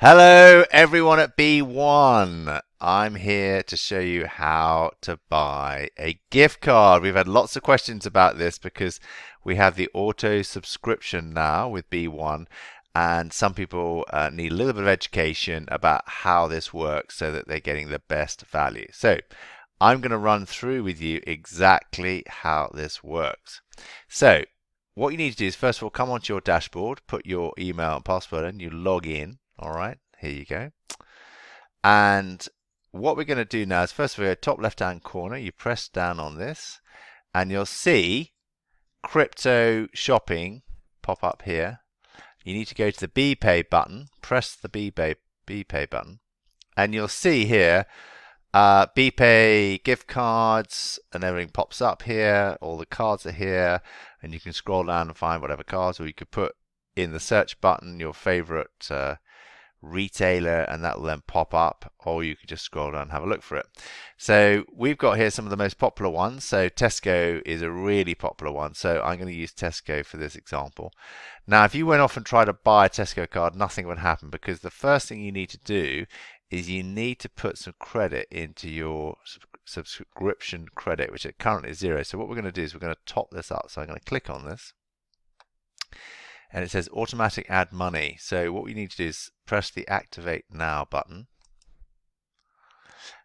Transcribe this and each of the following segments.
Hello, everyone at B1. I'm here to show you how to buy a gift card. We've had lots of questions about this because we have the auto subscription now with B1, and some people need a little bit of education about how this works so that they're getting the best value. So I'm going to run through with you exactly how this works. So what you need to do is first of all come onto your dashboard, put your email and password in, you log in. All right, here you go. And what we're going to do now is first of all, top left hand corner, you press down on this and you'll see crypto shopping pop up here. You need to go to the BPay button, press the BPay button, and you'll see here BPay gift cards and everything pops up here. All the cards are here, and you can scroll down and find whatever cards, or you could put in the search button your favorite retailer and that will then pop up, or you could just scroll down and have a look for it. So we've got here some of the most popular ones. So Tesco is a really popular one, so I'm going to use Tesco for this example. Now if you went off and tried to buy a Tesco card, nothing would happen, because the first thing you need to do is you need to put some credit into your subscription credit, which currently is 0. So what we're going to do is we're going to top this up. So I'm going to click on this and it says automatic add money. So what we need to do is press the activate now button.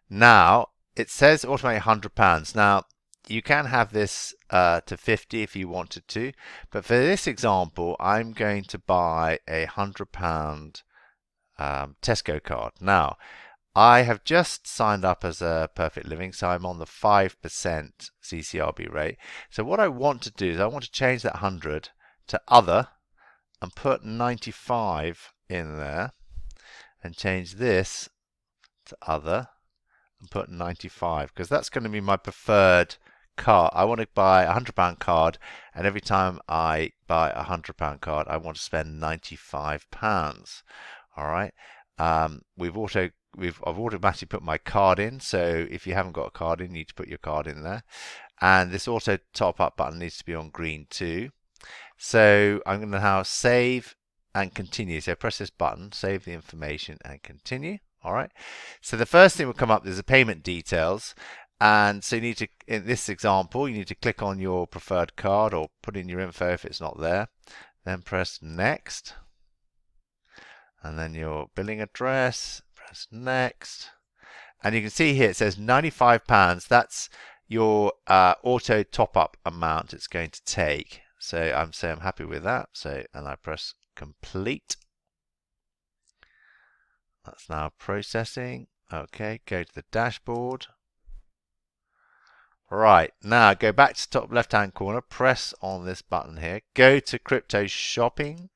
Now it says automatic £100. Now you can have this to 50 if you wanted to, but for this example I'm going to buy a £100 Tesco card. Now I have just signed up as a Perfect Living, so I'm on the 5% CCRB rate. So what I want to do is I want to change that 100 to other and put 95 in there, and change this to other and put 95, because that's going to be my preferred card. I want to buy a £100 card, and every time I buy a £100 card I want to spend £95. All right. I've automatically put my card in, so if you haven't got a card in, you need to put your card in there. And this auto top up button needs to be on green too. So I'm going to now save and continue. So press this button, save the information and continue. All right. So the first thing will come up is the payment details. And so you need to, in this example, you need to click on your preferred card or put in your info if it's not there. Then press next. And then your billing address, press next. And you can see here it says £95. That's your auto top up amount it's going to take. So I'm happy with that. So, and I press complete. That's now processing. Okay, go to the dashboard. Right, now go back to the top left hand corner, press on this button here, go to crypto shopping,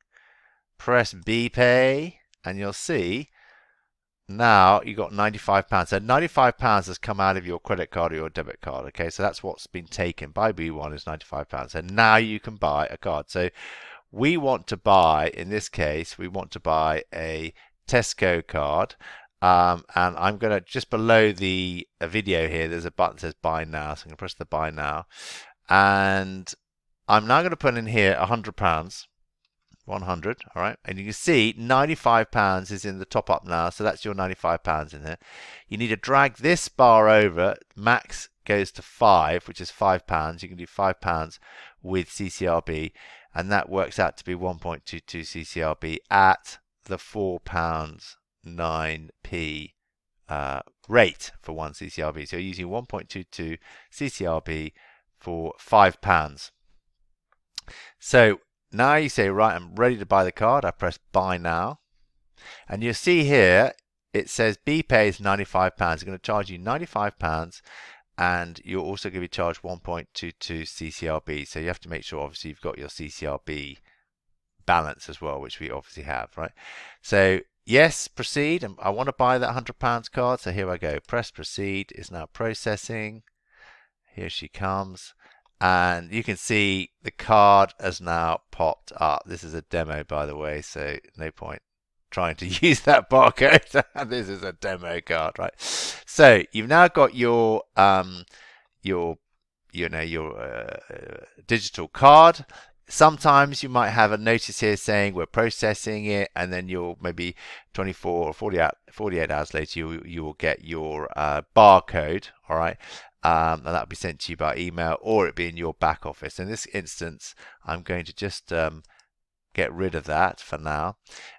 press BPay, and you'll see now you got £95. So £95 has come out of your credit card or your debit card. Okay, so that's what's been taken by B1 is £95. And now you can buy a card. So we want to buy, in this case, we want to buy a Tesco card. And I'm going to, just below the video here, there's a button that says buy now. So I'm going to press the buy now. And I'm now going to put in here £100. 100, all right, and you can see £95 is in the top up now, so that's your £95 in there. You need to drag this bar over, max goes to 5, which is £5. You can do £5 with CCRB, and that works out to be 1.22 CCRB at the £4.9p rate for 1 CCRB. So you're using 1.22 CCRB for £5. So now you say, right, I'm ready to buy the card. I press buy now. And you'll see here, it says BPay is £95. They're going to charge you £95, and you're also going to be charged 1.22 CCRB. So you have to make sure, obviously, you've got your CCRB balance as well, which we obviously have, right? So yes, proceed. I want to buy that £100 card. So here I go. Press proceed. It's now processing. Here she comes. And you can see the card has now popped up. This is a demo, by the way, so no point trying to use that barcode. This is a demo card, right? So you've now got your digital card. Sometimes you might have a notice here saying we're processing it, and then you'll maybe 24 or 48 hours later you will get your barcode, all right, and that'll be sent to you by email, or it'll be in your back office. In this instance, I'm going to just get rid of that for now,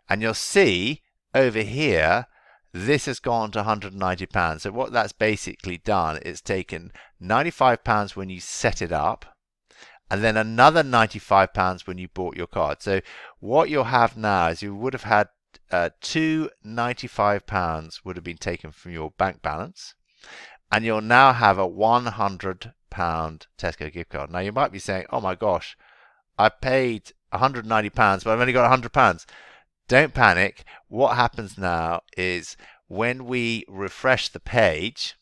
and you'll see over here this has gone to £190. So what that's basically done is taken £95 when you set it up, and then another £95 when you bought your card. So what you'll have now is you would have had two £95 would have been taken from your bank balance, and you'll now have a £100 Tesco gift card. Now you might be saying, oh my gosh, I paid £190, but I've only got £100. Don't panic. What happens now is when we refresh the page,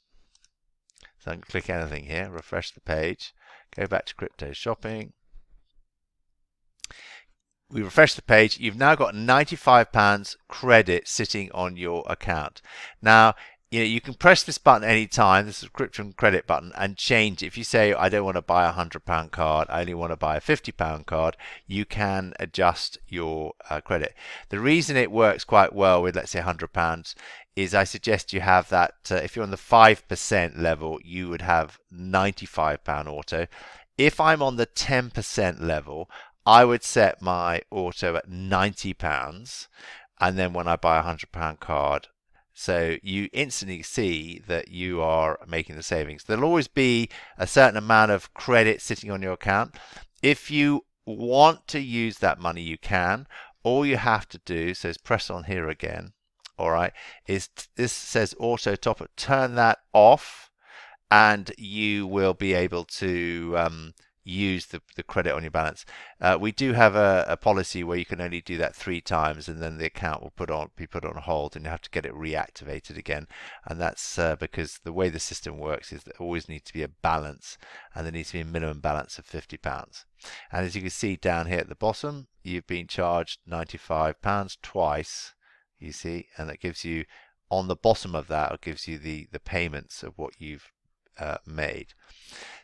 so I can click anything here, refresh the page, go back to crypto shopping. We refresh the page. You've now got £95 credit sitting on your account. Now, you can press this button anytime, the subscription credit button, and change it. If you say, I don't want to buy a £100 card, I only want to buy a £50 card, you can adjust your credit. The reason it works quite well with, let's say, £100 is I suggest you have that, if you're on the 5% level, you would have £95 auto. If I'm on the 10% level, I would set my auto at £90, and then when I buy a £100 card, so you instantly see that you are making the savings. There'll always be a certain amount of credit sitting on your account. If you want to use that money, you can. All you have to do, so press on here again, all right, is this says auto top up, turn that off, and you will be able to use the credit on your balance. We do have a policy where you can only do that 3 times, and then the account will be put on hold, and you have to get it reactivated again. And that's because the way the system works is there always needs to be a balance, and there needs to be a minimum balance of £50. And as you can see down here at the bottom, you've been charged £95 twice, you see, and that gives you, on the bottom of that, it gives you the payments of what you've made.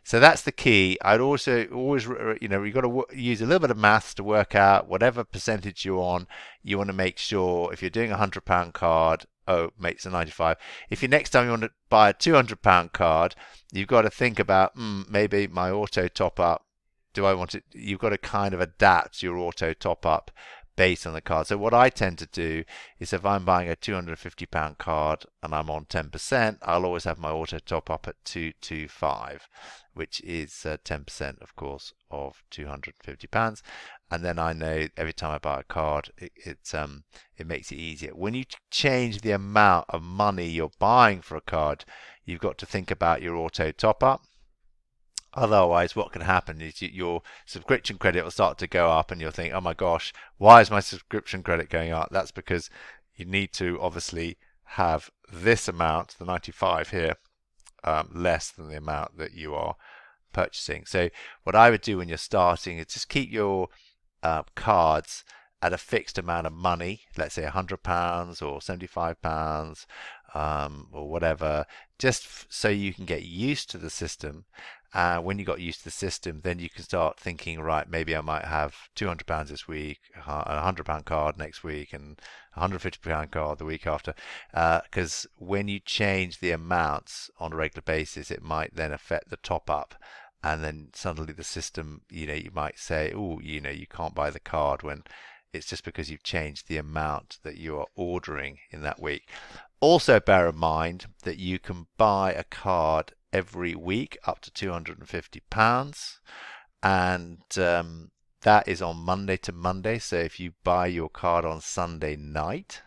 So that's the key. I'd also always, you've got to use a little bit of maths to work out whatever percentage you're on. You want to make sure if you're doing a £100 card, makes a 95. If you next time you want to buy a £200 card, you've got to think about maybe my auto top up. Do I want it? You've got to kind of adapt your auto top up based on the card. So what I tend to do is if I'm buying a £250 card and I'm on 10%, I'll always have my auto top up at 225, which is 10% of course of £250. And then I know every time I buy a card, it makes it easier. When you change the amount of money you're buying for a card, you've got to think about your auto top up. Otherwise, what can happen is your subscription credit will start to go up, and you'll think, oh my gosh, why is my subscription credit going up? That's because you need to obviously have this amount, the 95 here, less than the amount that you are purchasing. So what I would do when you're starting is just keep your cards at a fixed amount of money, let's say £100 or £75 or whatever, just so you can get used to the system. When you got used to the system, then you can start thinking, right, maybe I might have £200 this week, a £100 card next week, and a £150 card the week after. Because when you change the amounts on a regular basis, it might then affect the top up. And then suddenly the system, you might say, oh, you can't buy the card when it's just because you've changed the amount that you are ordering in that week. Also bear in mind that you can buy a card every week up to £250, and that is on Monday to Monday. So if you buy your card on Sunday night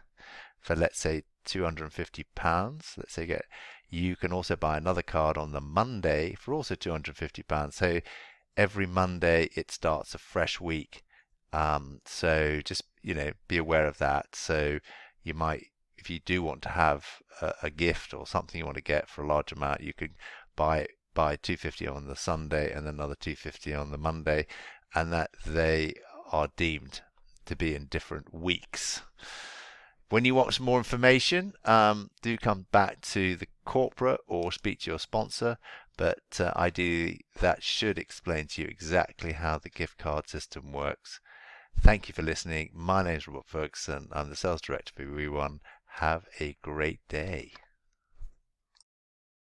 for, let's say, £250, let's say you can also buy another card on the Monday for also £250. So every Monday it starts a fresh week. So just be aware of that. So you might, if you do want to have a gift or something you want to get for a large amount, you could buy £250 on the Sunday and another £250 on the Monday, and that they are deemed to be in different weeks. When you want some more information, do come back to the corporate or speak to your sponsor. but ideally that should explain to you exactly how the gift card system works. Thank you for listening. My name is Robert Ferguson. I'm the Sales Director for We1. Have a great day.